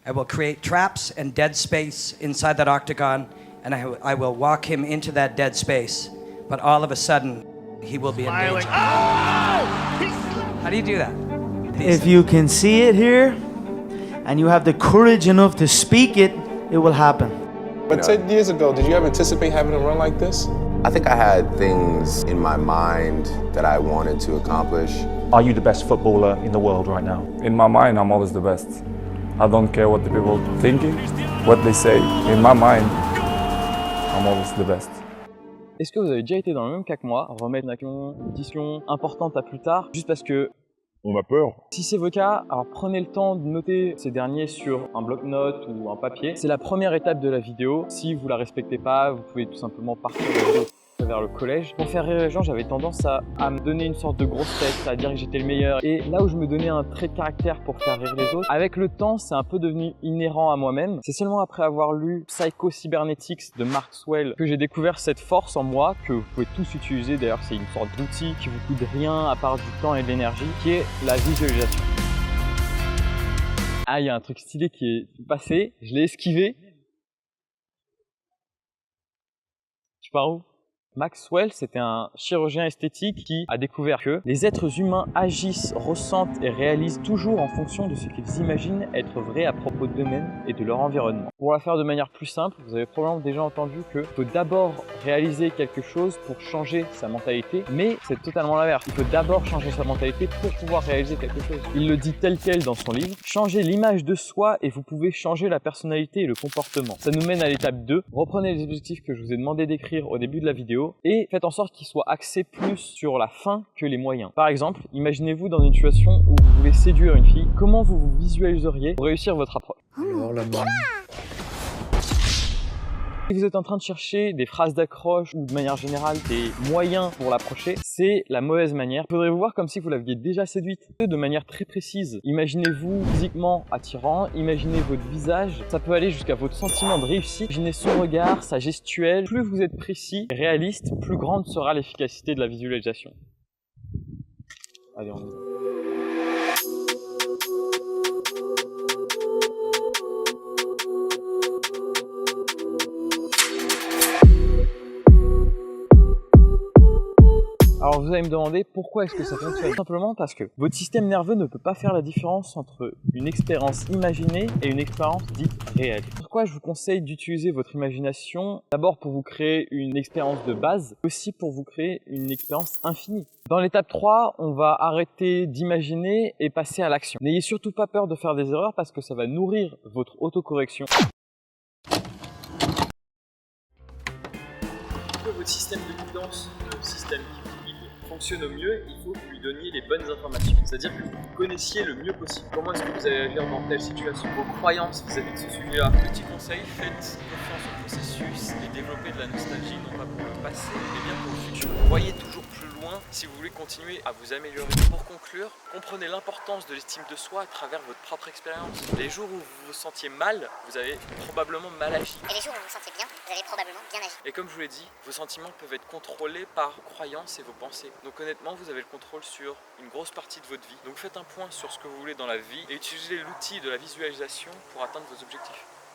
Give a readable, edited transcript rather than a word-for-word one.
I will create traps and dead space inside that octagon, and I will walk him into that dead space. But all of a sudden, he will be in danger. How do you do that? If you can see it here, and you have the courage enough to speak it, it will happen. But 10 years ago, did you ever anticipate having a run like this? I think I had things in my mind that I wanted to accomplish. Are you the best footballer in the world right now? In my mind, I'm always the best. I don't care what the people are thinking, what they say. In my mind, I'm always the best. Est-ce que vous avez déjà été dans le même cas que moi, remettre une compétition importante à plus tard, juste parce que on a peur? Si c'est votre cas, alors prenez le temps de noter ces derniers sur un bloc-notes ou un papier. C'est la première étape de la vidéo. Si vous la respectez pas, vous pouvez tout simplement partir de la vidéo vers le collège. Pour faire rire les gens, j'avais tendance à me donner une sorte de grosse tête, à dire que j'étais le meilleur. Et là où je me donnais un trait de caractère pour faire rire les autres, avec le temps, c'est un peu devenu inhérent à moi-même. C'est seulement après avoir lu Psycho Cybernetics de Maxwell que j'ai découvert cette force en moi, que vous pouvez tous utiliser. D'ailleurs, c'est une sorte d'outil qui vous coûte rien à part du temps et de l'énergie, qui est la visualisation. Ah, il y a un truc stylé qui est passé, je l'ai esquivé. Tu pars où? Maxwell, c'était un chirurgien esthétique qui a découvert que les êtres humains agissent, ressentent et réalisent toujours en fonction de ce qu'ils imaginent être vrai à propos d'eux-mêmes et de leur environnement. Pour la faire de manière plus simple, vous avez probablement déjà entendu qu'il faut d'abord réaliser quelque chose pour changer sa mentalité, mais c'est totalement l'inverse. Il faut d'abord changer sa mentalité pour pouvoir réaliser quelque chose. Il le dit tel quel dans son livre, changez l'image de soi et vous pouvez changer la personnalité et le comportement. Ça nous mène à l'étape 2. Reprenez les objectifs que je vous ai demandé d'écrire au début de la vidéo et faites en sorte qu'ils soient axés plus sur la fin que les moyens. Par exemple, imaginez-vous dans une situation où vous voulez séduire une fille. Comment vous vous visualiseriez pour réussir votre approche? Alors, la bonne. Si vous êtes en train de chercher des phrases d'accroche ou de manière générale des moyens pour l'approcher, c'est la mauvaise manière. Il faudrait vous voir comme si vous l'aviez déjà séduite. De manière très précise, imaginez-vous physiquement attirant, imaginez votre visage, ça peut aller jusqu'à votre sentiment de réussite. Imaginez son regard, sa gestuelle. Plus vous êtes précis, réaliste, plus grande sera l'efficacité de la visualisation. Allez, on y va. Alors vous allez me demander pourquoi est-ce que ça fonctionne? Simplement parce que votre système nerveux ne peut pas faire la différence entre une expérience imaginée et une expérience dite réelle. Pourquoi je vous conseille d'utiliser votre imagination? D'abord pour vous créer une expérience de base, aussi pour vous créer une expérience infinie. Dans l'étape 3, on va arrêter d'imaginer et passer à l'action. N'ayez surtout pas peur de faire des erreurs parce que ça va nourrir votre autocorrection. Pour que votre système de guidance, le système fonctionne au mieux, il faut que vous lui donniez les bonnes informations. C'est-à-dire que vous connaissiez le mieux possible. Comment est-ce que vous allez agir dans telle situation? Vos croyances vis-à-vis de ce sujet-là. Petit conseil, faites confiance au processus et développez de la nostalgie, non pas pour le passé, mais bien pour le futur. Voyez toujours plus loin si vous voulez continuer à vous améliorer. Pour conclure, comprenez l'importance de l'estime de soi à travers votre propre expérience. Les jours où vous vous sentiez mal, vous avez probablement mal agi. Et les jours où vous vous sentez bien, vous avez probablement bien agi. Et comme je vous l'ai dit, vos sentiments peuvent être contrôlés par vos croyances et vos pensées. Donc honnêtement, vous avez le contrôle sur une grosse partie de votre vie. Donc faites un point sur ce que vous voulez dans la vie et utilisez l'outil de la visualisation pour atteindre vos objectifs.